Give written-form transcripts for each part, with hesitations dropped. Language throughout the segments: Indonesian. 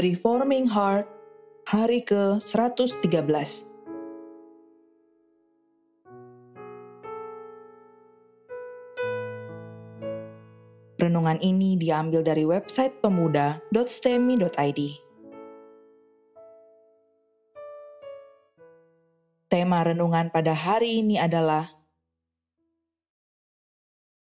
Reforming Heart, hari ke-113. Renungan ini diambil dari website pemuda.stemi.id. Tema renungan pada hari ini adalah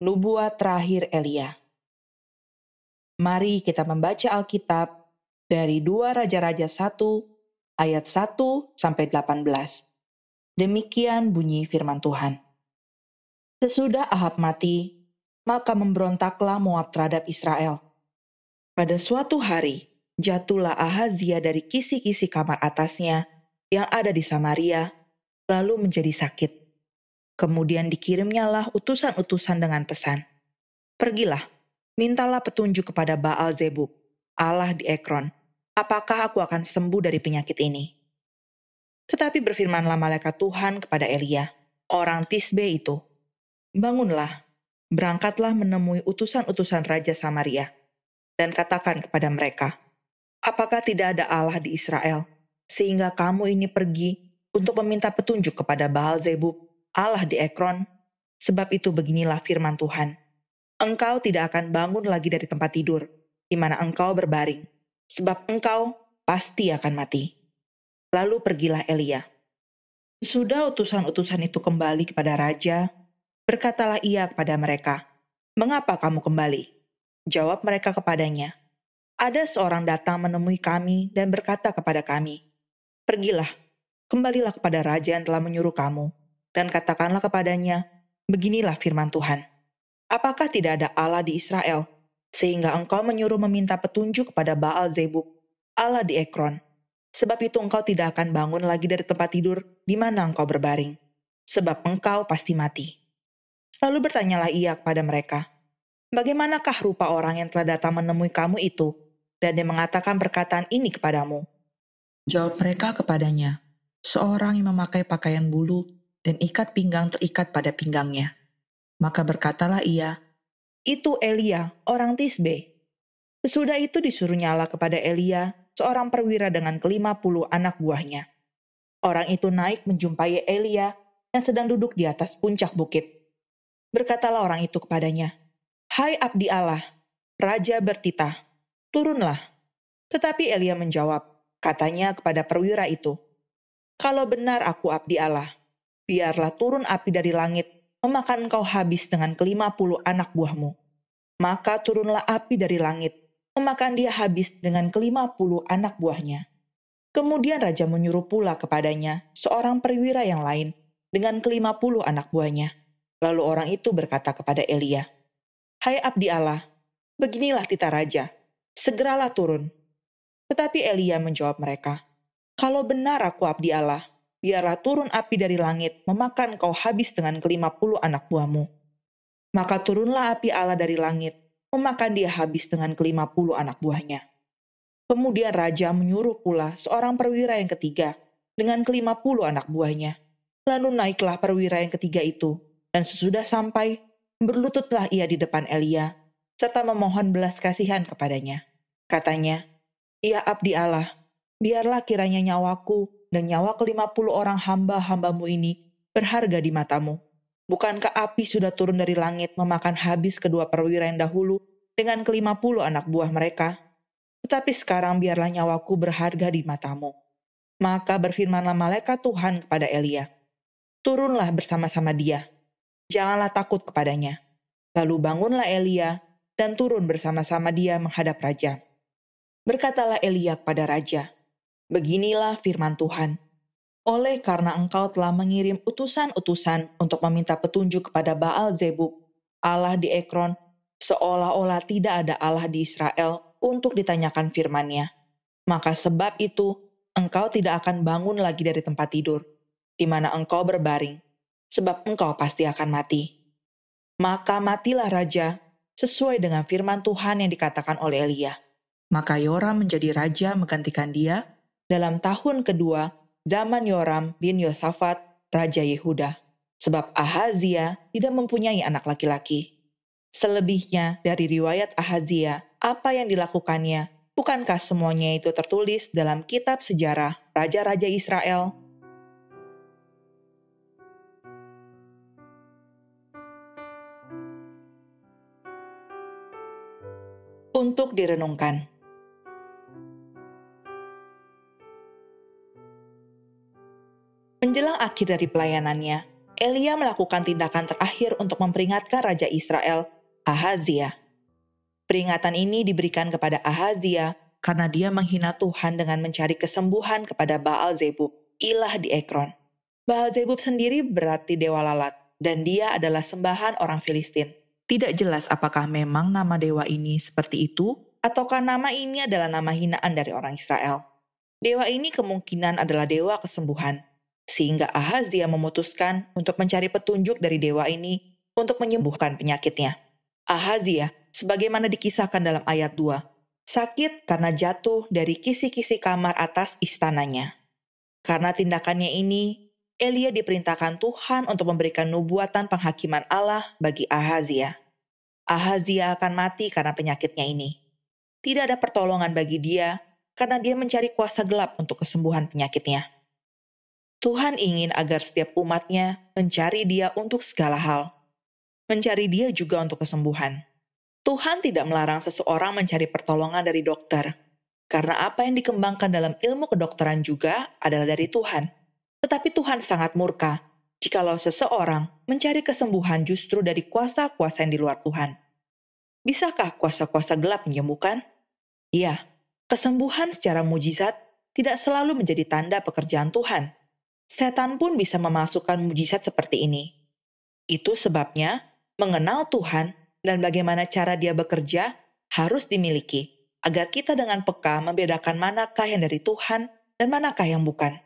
Nubuat terakhir Elia. Mari kita membaca Alkitab dari 2 Raja-Raja 1 ayat 1 sampai 18. Demikian bunyi firman Tuhan. Sesudah Ahab mati, maka memberontaklah Moab terhadap Israel. Pada suatu hari, jatuhlah Ahazia dari kisi-kisi kamar atasnya yang ada di Samaria, lalu menjadi sakit. Kemudian dikirimnyalah utusan-utusan dengan pesan, "Pergilah, mintalah petunjuk kepada Baal Zebub, Allah di Ekron. Apakah aku akan sembuh dari penyakit ini?" Tetapi berfirmanlah malaikat Tuhan kepada Elia, orang Tisbe itu, "Bangunlah, berangkatlah menemui utusan-utusan Raja Samaria, dan katakan kepada mereka, apakah tidak ada Allah di Israel, sehingga kamu ini pergi untuk meminta petunjuk kepada Baal Zebub, Allah di Ekron? Sebab itu beginilah firman Tuhan, engkau tidak akan bangun lagi dari tempat tidur, di mana engkau berbaring, sebab engkau pasti akan mati." Lalu pergilah Elia. Sudah utusan-utusan itu kembali kepada raja, berkatalah ia kepada mereka, "Mengapa kamu kembali?" Jawab mereka kepadanya, "Ada seorang datang menemui kami dan berkata kepada kami, 'Pergilah, kembalilah kepada raja yang telah menyuruh kamu, dan katakanlah kepadanya, beginilah firman Tuhan. Apakah tidak ada Allah di Israel, sehingga engkau menyuruh meminta petunjuk kepada Baal Zebub, Allah di Ekron? Sebab itu engkau tidak akan bangun lagi dari tempat tidur di mana engkau berbaring, sebab engkau pasti mati.' Lalu bertanyalah ia kepada mereka, 'Bagaimanakah rupa orang yang telah datang menemui kamu itu, dan dia mengatakan perkataan ini kepadamu?' Jawab mereka kepadanya, 'Seorang yang memakai pakaian bulu dan ikat pinggang terikat pada pinggangnya.' Maka berkatalah ia, 'Itu Elia, orang Tisbe.' Sesudah itu disuruhnyalah kepada Elia seorang perwira dengan ke-50 anak buahnya. Orang itu naik menjumpai Elia yang sedang duduk di atas puncak bukit. Berkatalah orang itu kepadanya, 'Hai abdi Allah, raja bertitah, turunlah.' Tetapi Elia menjawab, katanya kepada perwira itu, 'Kalau benar aku abdi Allah, biarlah turun api dari langit memakan engkau habis dengan ke-50 anak buahmu.' Maka turunlah api dari langit, memakan dia habis dengan ke-50 anak buahnya. Kemudian raja menyuruh pula kepadanya seorang perwira yang lain dengan ke-50 anak buahnya. Lalu orang itu berkata kepada Elia, 'Hai abdi Allah, beginilah titah raja, segeralah turun.' Tetapi Elia menjawab mereka, 'Kalau benar aku abdi Allah, biarlah turun api dari langit memakan kau habis dengan ke-50 anak buahmu.' Maka turunlah api Allah dari langit, memakan dia habis dengan ke-50 anak buahnya. Kemudian raja menyuruh pula seorang perwira yang ketiga dengan ke-50 anak buahnya. Lalu naiklah perwira yang ketiga itu, dan sesudah sampai, berlututlah ia di depan Elia, serta memohon belas kasihan kepadanya. Katanya, 'Ya abdi Allah, biarlah kiranya nyawaku dan nyawa ke-50 orang hamba-hambamu ini berharga di matamu. Bukankah api sudah turun dari langit memakan habis kedua perwira yang dahulu dengan ke-50 anak buah mereka? Tetapi sekarang biarlah nyawaku berharga di matamu.' Maka berfirmanlah malaikat Tuhan kepada Elia, 'Turunlah bersama-sama dia, janganlah takut kepadanya.' Lalu bangunlah Elia dan turun bersama-sama dia menghadap raja. Berkatalah Elia kepada raja, 'Beginilah firman Tuhan, oleh karena engkau telah mengirim utusan-utusan untuk meminta petunjuk kepada Baal Zebub, Allah di Ekron, seolah-olah tidak ada Allah di Israel untuk ditanyakan firman-Nya. Maka sebab itu, engkau tidak akan bangun lagi dari tempat tidur, di mana engkau berbaring, sebab engkau pasti akan mati.' Maka matilah raja, sesuai dengan firman Tuhan yang dikatakan oleh Elia. Maka Yoram menjadi raja menggantikan dia dalam tahun kedua zaman Yoram bin Yosafat, Raja Yehuda, sebab Ahazia tidak mempunyai anak laki-laki. Selebihnya dari riwayat Ahazia, apa yang dilakukannya, Bukankah semuanya itu tertulis dalam kitab sejarah Raja-Raja Israel? Untuk direnungkan. Menjelang akhir dari pelayanannya, Elia melakukan tindakan terakhir untuk memperingatkan Raja Israel, Ahazia. Peringatan ini diberikan kepada Ahazia karena dia menghina Tuhan dengan mencari kesembuhan kepada Baal Zebub, ilah di Ekron. Baal Zebub sendiri berarti dewa lalat, dan dia adalah sembahan orang Filistin. Tidak jelas apakah memang nama dewa ini seperti itu, ataukah nama ini adalah nama hinaan dari orang Israel. Dewa ini kemungkinan adalah dewa kesembuhan, sehingga Ahazia memutuskan untuk mencari petunjuk dari dewa ini untuk menyembuhkan penyakitnya. Ahazia, sebagaimana dikisahkan dalam ayat 2, sakit karena jatuh dari kisi-kisi kamar atas istananya. Karena tindakannya ini, Elia diperintahkan Tuhan untuk memberikan nubuatan penghakiman Allah bagi Ahazia. Ahazia akan mati karena penyakitnya ini. Tidak ada pertolongan bagi dia karena dia mencari kuasa gelap untuk kesembuhan penyakitnya. Tuhan ingin agar setiap umatnya mencari dia untuk segala hal. Mencari dia juga untuk kesembuhan. Tuhan tidak melarang seseorang mencari pertolongan dari dokter, karena apa yang dikembangkan dalam ilmu kedokteran juga adalah dari Tuhan. Tetapi Tuhan sangat murka jikalau seseorang mencari kesembuhan justru dari kuasa-kuasa yang di luar Tuhan. Bisakah kuasa-kuasa gelap menyembuhkan? Iya, kesembuhan secara mujizat tidak selalu menjadi tanda pekerjaan Tuhan. Setan pun bisa memasukkan mujizat seperti ini. Itu sebabnya mengenal Tuhan dan bagaimana cara dia bekerja harus dimiliki, agar kita dengan peka membedakan manakah yang dari Tuhan dan manakah yang bukan.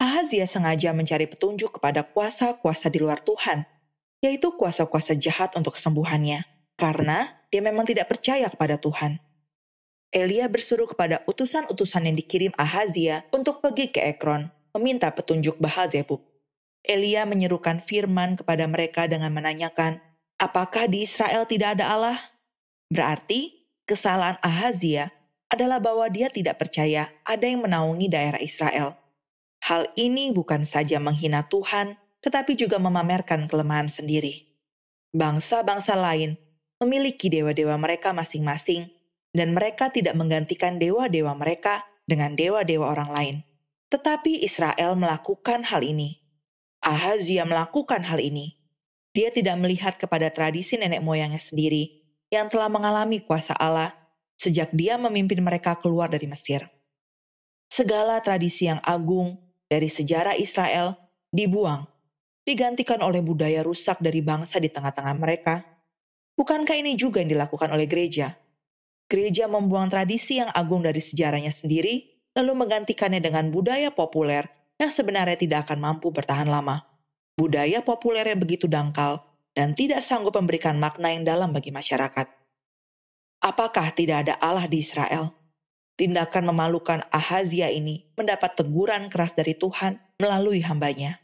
Ahazia sengaja mencari petunjuk kepada kuasa-kuasa di luar Tuhan, yaitu kuasa-kuasa jahat untuk kesembuhannya, karena dia memang tidak percaya kepada Tuhan. Elia bersuruh kepada utusan-utusan yang dikirim Ahazia untuk pergi ke Ekron, meminta petunjuk Baal Zebub. Elia menyerukan firman kepada mereka dengan menanyakan, apakah di Israel tidak ada Allah? Berarti, kesalahan Ahazia adalah bahwa dia tidak percaya ada yang menaungi daerah Israel. Hal ini bukan saja menghina Tuhan, tetapi juga memamerkan kelemahan sendiri. Bangsa-bangsa lain memiliki dewa-dewa mereka masing-masing, dan mereka tidak menggantikan dewa-dewa mereka dengan dewa-dewa orang lain. Tetapi Israel melakukan hal ini. Ahazia melakukan hal ini. Dia tidak melihat kepada tradisi nenek moyangnya sendiri yang telah mengalami kuasa Allah sejak dia memimpin mereka keluar dari Mesir. Segala tradisi yang agung dari sejarah Israel dibuang, digantikan oleh budaya rusak dari bangsa di tengah-tengah mereka. Bukankah ini juga yang dilakukan oleh gereja? Gereja membuang tradisi yang agung dari sejarahnya sendiri, lalu menggantikannya dengan budaya populer yang sebenarnya tidak akan mampu bertahan lama. Budaya populer yang begitu dangkal dan tidak sanggup memberikan makna yang dalam bagi masyarakat. Apakah tidak ada Allah di Israel? Tindakan memalukan Ahazia ini mendapat teguran keras dari Tuhan melalui hambanya.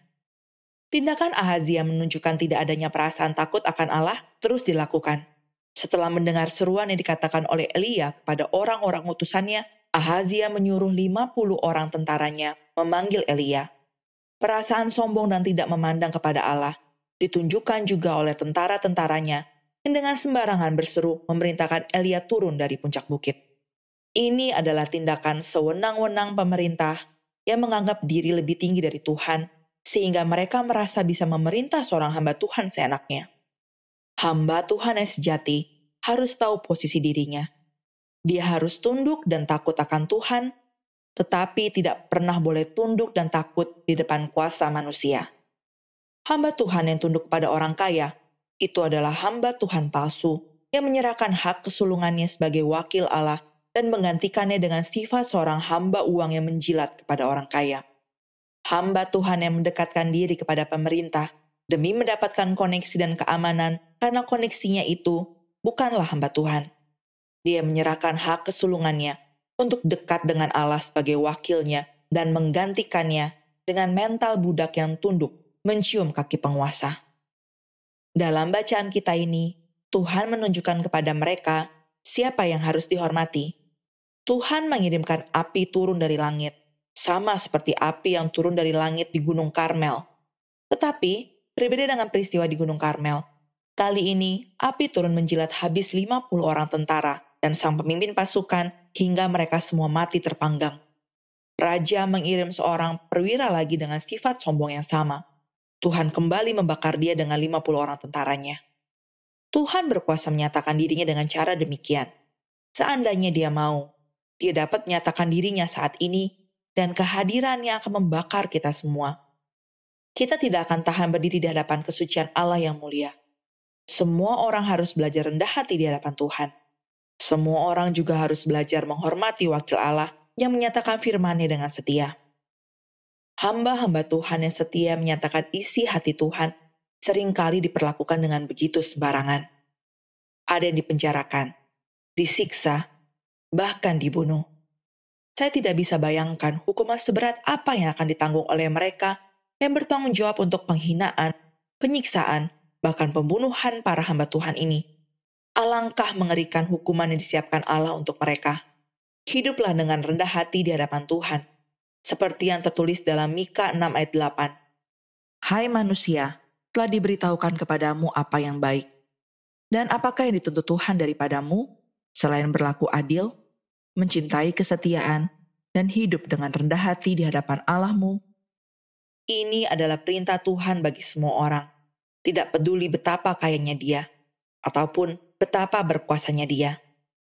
Tindakan Ahazia menunjukkan tidak adanya perasaan takut akan Allah terus dilakukan. Setelah mendengar seruan yang dikatakan oleh Elia kepada orang-orang utusannya, Ahazia menyuruh 50 orang tentaranya memanggil Elia. Perasaan sombong dan tidak memandang kepada Allah ditunjukkan juga oleh tentara-tentaranya yang dengan sembarangan berseru memerintahkan Elia turun dari puncak bukit. Ini adalah tindakan sewenang-wenang pemerintah yang menganggap diri lebih tinggi dari Tuhan, sehingga mereka merasa bisa memerintah seorang hamba Tuhan seenaknya. Hamba Tuhan yang sejati harus tahu posisi dirinya. Dia harus tunduk dan takut akan Tuhan, tetapi tidak pernah boleh tunduk dan takut di depan kuasa manusia. Hamba Tuhan yang tunduk pada orang kaya, itu adalah hamba Tuhan palsu yang menyerahkan hak kesulungannya sebagai wakil Allah dan menggantikannya dengan sifat seorang hamba uang yang menjilat kepada orang kaya. Hamba Tuhan yang mendekatkan diri kepada pemerintah demi mendapatkan koneksi dan keamanan karena koneksinya itu bukanlah hamba Tuhan. Dia menyerahkan hak kesulungannya untuk dekat dengan Allah sebagai wakilnya dan menggantikannya dengan mental budak yang tunduk mencium kaki penguasa. Dalam bacaan kita ini, Tuhan menunjukkan kepada mereka siapa yang harus dihormati Tuhan mengirimkan api turun dari langit, sama seperti api yang turun dari langit di Gunung Karmel. Tetapi, berbeda dengan peristiwa di Gunung Karmel, kali ini api turun menjilat habis 50 orang tentara dan sang pemimpin pasukan hingga mereka semua mati terpanggang. Raja mengirim seorang perwira lagi dengan sifat sombong yang sama. Tuhan kembali membakar dia dengan 50 orang tentaranya. Tuhan berkuasa menyatakan dirinya dengan cara demikian. Seandainya dia mau, dia dapat menyatakan dirinya saat ini dan kehadirannya akan membakar kita semua. Kita tidak akan tahan berdiri di hadapan kesucian Allah yang mulia. Semua orang harus belajar rendah hati di hadapan Tuhan. Semua orang juga harus belajar menghormati wakil Allah yang menyatakan firman-Nya dengan setia. Hamba-hamba Tuhan yang setia menyatakan isi hati Tuhan seringkali diperlakukan dengan begitu sembarangan. Ada yang dipenjarakan, disiksa, bahkan dibunuh. Saya tidak bisa bayangkan hukuman seberat apa yang akan ditanggung oleh mereka yang bertanggung jawab untuk penghinaan, penyiksaan, bahkan pembunuhan para hamba Tuhan ini. Alangkah mengerikan hukuman yang disiapkan Allah untuk mereka. Hiduplah dengan rendah hati di hadapan Tuhan, seperti yang tertulis dalam Mika 6 ayat 8. Hai manusia, telah diberitahukan kepadamu apa yang baik. Dan apakah yang dituntut Tuhan daripadamu, selain berlaku adil, mencintai kesetiaan, dan hidup dengan rendah hati di hadapan Allahmu? Ini adalah perintah Tuhan bagi semua orang, tidak peduli betapa kayanya dia, ataupun betapa berkuasanya dia.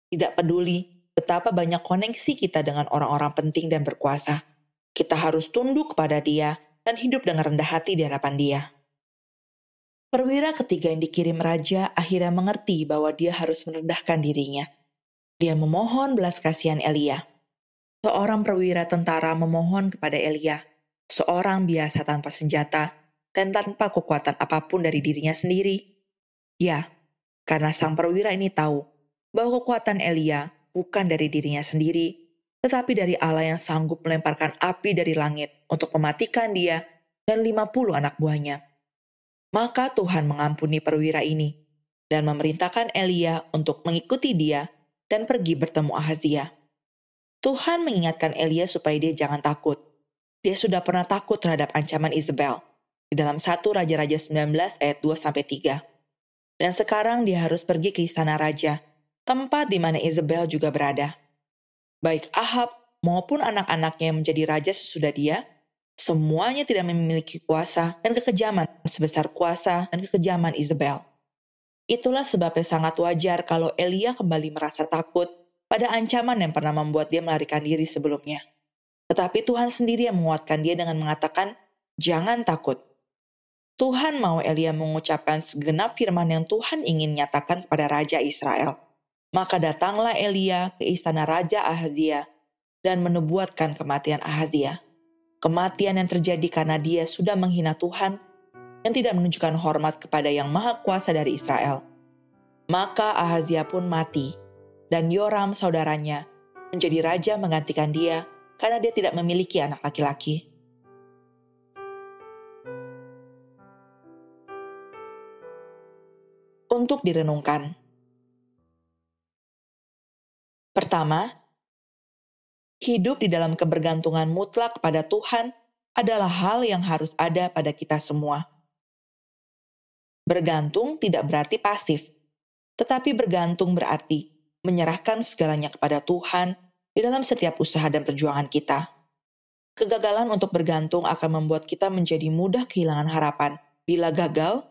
Tidak peduli betapa banyak koneksi kita dengan orang-orang penting dan berkuasa. Kita harus tunduk kepada dia dan hidup dengan rendah hati di hadapan dia. Perwira ketiga yang dikirim raja akhirnya mengerti bahwa dia harus merendahkan dirinya. Dia memohon belas kasihan Elia. Seorang perwira tentara memohon kepada Elia, seorang biasa tanpa senjata dan tanpa kekuatan apapun dari dirinya sendiri. Ya, karena sang perwira ini tahu bahwa kekuatan Elia bukan dari dirinya sendiri, tetapi dari Allah yang sanggup melemparkan api dari langit untuk mematikan dia dan 50 anak buahnya. Maka Tuhan mengampuni perwira ini dan memerintahkan Elia untuk mengikuti dia dan pergi bertemu Ahazia. Tuhan mengingatkan Elia supaya dia jangan takut. Dia sudah pernah takut terhadap ancaman Isabel di dalam 1 Raja-Raja 19 ayat 2-3. Dan sekarang dia harus pergi ke istana raja, tempat di mana Isabel juga berada. Baik Ahab maupun anak-anaknya yang menjadi raja sesudah dia, semuanya tidak memiliki kuasa dan kekejaman sebesar kuasa dan kekejaman Isabel. Itulah sebabnya sangat wajar kalau Elia kembali merasa takut pada ancaman yang pernah membuat dia melarikan diri sebelumnya. Tetapi Tuhan sendiri yang menguatkan dia dengan mengatakan, "Jangan takut." Tuhan mau Elia mengucapkan segenap firman yang Tuhan ingin nyatakan kepada Raja Israel. Maka datanglah Elia ke istana Raja Ahazia dan menubuatkan kematian Ahazia. Kematian yang terjadi karena dia sudah menghina Tuhan yang tidak menunjukkan hormat kepada Yang Maha Kuasa dari Israel. Maka Ahazia pun mati, dan Yoram saudaranya menjadi raja menggantikan dia karena dia tidak memiliki anak laki-laki. Untuk direnungkan. Pertama, hidup di dalam kebergantungan mutlak pada Tuhan adalah hal yang harus ada pada kita semua. Bergantung tidak berarti pasif, tetapi bergantung berarti menyerahkan segalanya kepada Tuhan di dalam setiap usaha dan perjuangan kita. Kegagalan untuk bergantung akan membuat kita menjadi mudah kehilangan harapan bila gagal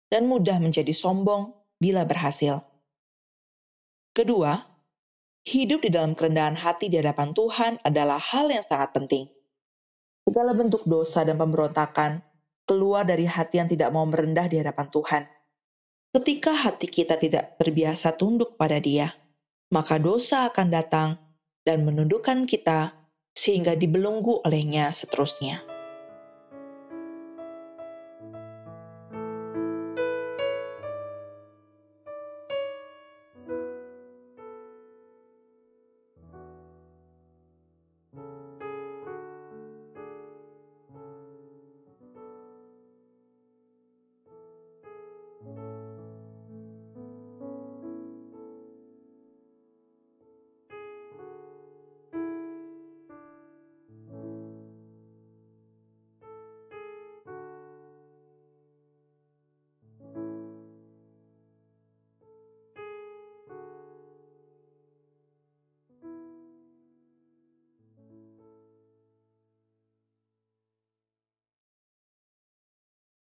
dan mudah menjadi sombong bila berhasil. Kedua, hidup di dalam kerendahan hati di hadapan Tuhan adalah hal yang sangat penting. Segala bentuk dosa dan pemberontakan keluar dari hati yang tidak mau merendah di hadapan Tuhan. Ketika hati kita tidak terbiasa tunduk pada Dia, maka dosa akan datang dan menundukkan kita sehingga dibelenggu olehnya seterusnya.